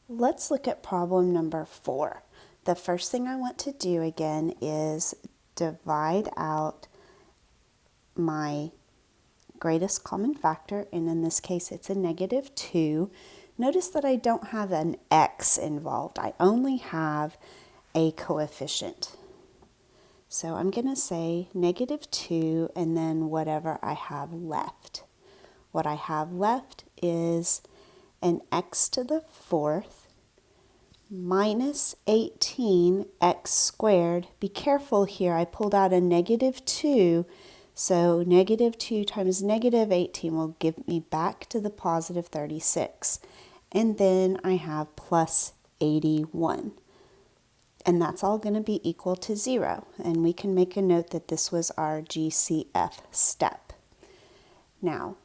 Let's look at problem number 4. The first thing I want to do again is divide out my greatest common factor, and in this case it's a -2. Notice that I don't have an x involved. I only have a coefficient. So I'm going to say -2 and then whatever I have left. What I have left is an x to the 4th minus 18x squared. Be careful here, I pulled out a -2, so -2 times -18 will give me back to the positive 36. And then I have plus 81. And that's all going to be equal to 0. And we can make a note that this was our GCF step. Now,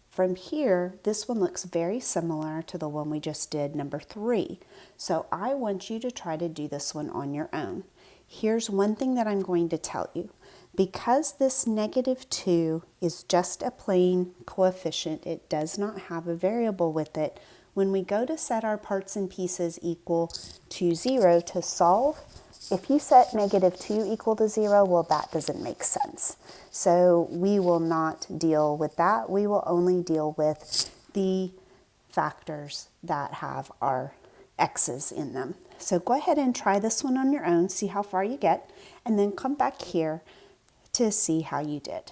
from here, this one looks very similar to the one we just did, number 3. So I want you to try to do this one on your own. Here's one thing that I'm going to tell you. Because this -2 is just a plain coefficient, it does not have a variable with it, when we go to set our parts and pieces equal to 0 to solve, if you set -2 equal to 0, well, that doesn't make sense. So we will not deal with that. We will only deal with the factors that have our x's in them. So go ahead and try this one on your own, see how far you get, and then come back here to see how you did.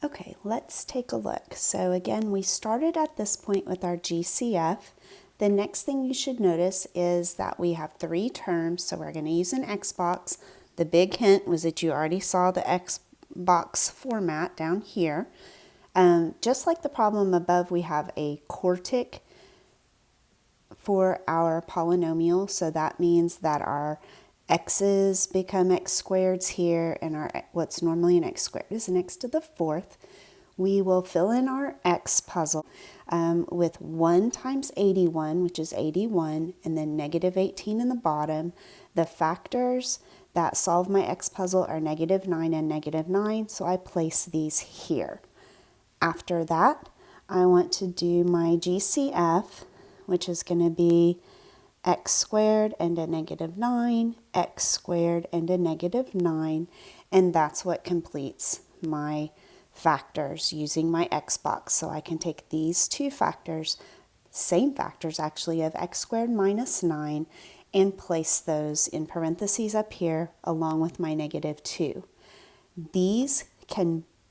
Okay, let's take a look. So again, we started at this point with our GCF. The next thing you should notice is that we have 3 terms, so we're going to use an X box. The big hint was that you already saw the X box format down here. Just like the problem above, we have a quartic for our polynomial, so that means that our x's become x squareds here, and our what's normally an x squared is an x to the 4th. We will fill in our x puzzle with 1 times 81, which is 81, and then -18 in the bottom. The factors that solve my x puzzle are -9 and -9, so I place these here. After that, I want to do my GCF, which is going to be x squared and a -9, x squared and a -9, and that's what completes my factors using my X box. So I can take these 2 factors, same factors actually, of x squared minus 9, and place those in parentheses up here along with my -2. These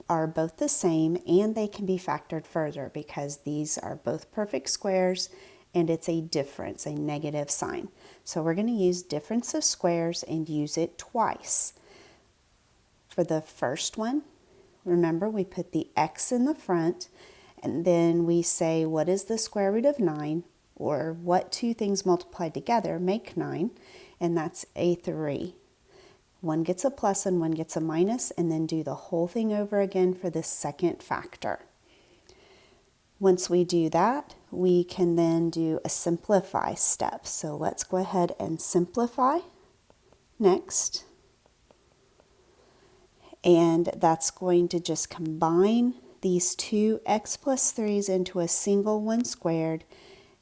are both the same, and they can be factored further because these are both perfect squares and it's a difference, a negative sign. So we're going to use difference of squares and use it twice. For the first one, remember we put the x in the front, and then we say what is the square root of 9, or what 2 things multiplied together make 9, and that's a 3. One gets a plus and one gets a minus, and then do the whole thing over again for the second factor. Once we do that, we can then do a simplify step. So let's go ahead and simplify next. And that's going to just combine these 2 x plus 3's into a single 1 squared,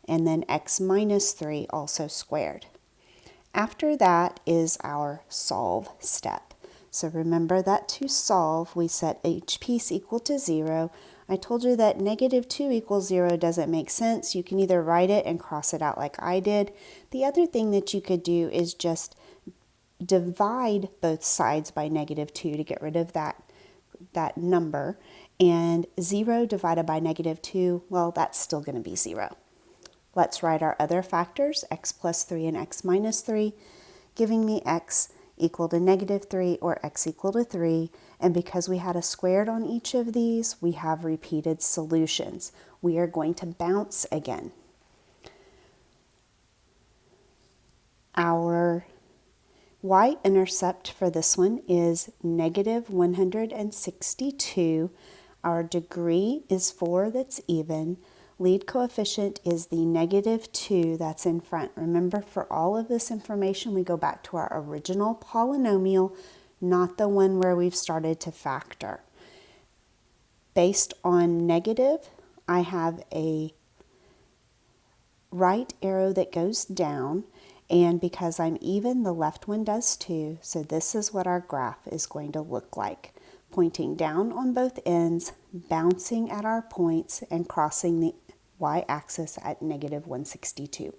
and then x minus 3 also squared. After that is our solve step. So remember that to solve, we set each piece equal to 0. I told you that -2 equals 0 doesn't make sense. You can either write it and cross it out like I did. The other thing that you could do is just divide both sides by -2 to get rid of that number. And 0 divided by -2, well, that's still going to be 0. Let's write our other factors, x plus 3 and x minus 3, giving me x equal to -3 or x equal to 3. And because we had a squared on each of these, we have repeated solutions. We are going to bounce again. Our y-intercept for this one is -162. Our degree is 4, that's even. Lead coefficient is the -2 that's in front. Remember, for all of this information, we go back to our original polynomial, not the one where we've started to factor. Based on negative, I have a right arrow that goes down, and because I'm even, the left one does too. So this is what our graph is going to look like. Pointing down on both ends, bouncing at our points, and crossing the y-axis at -162.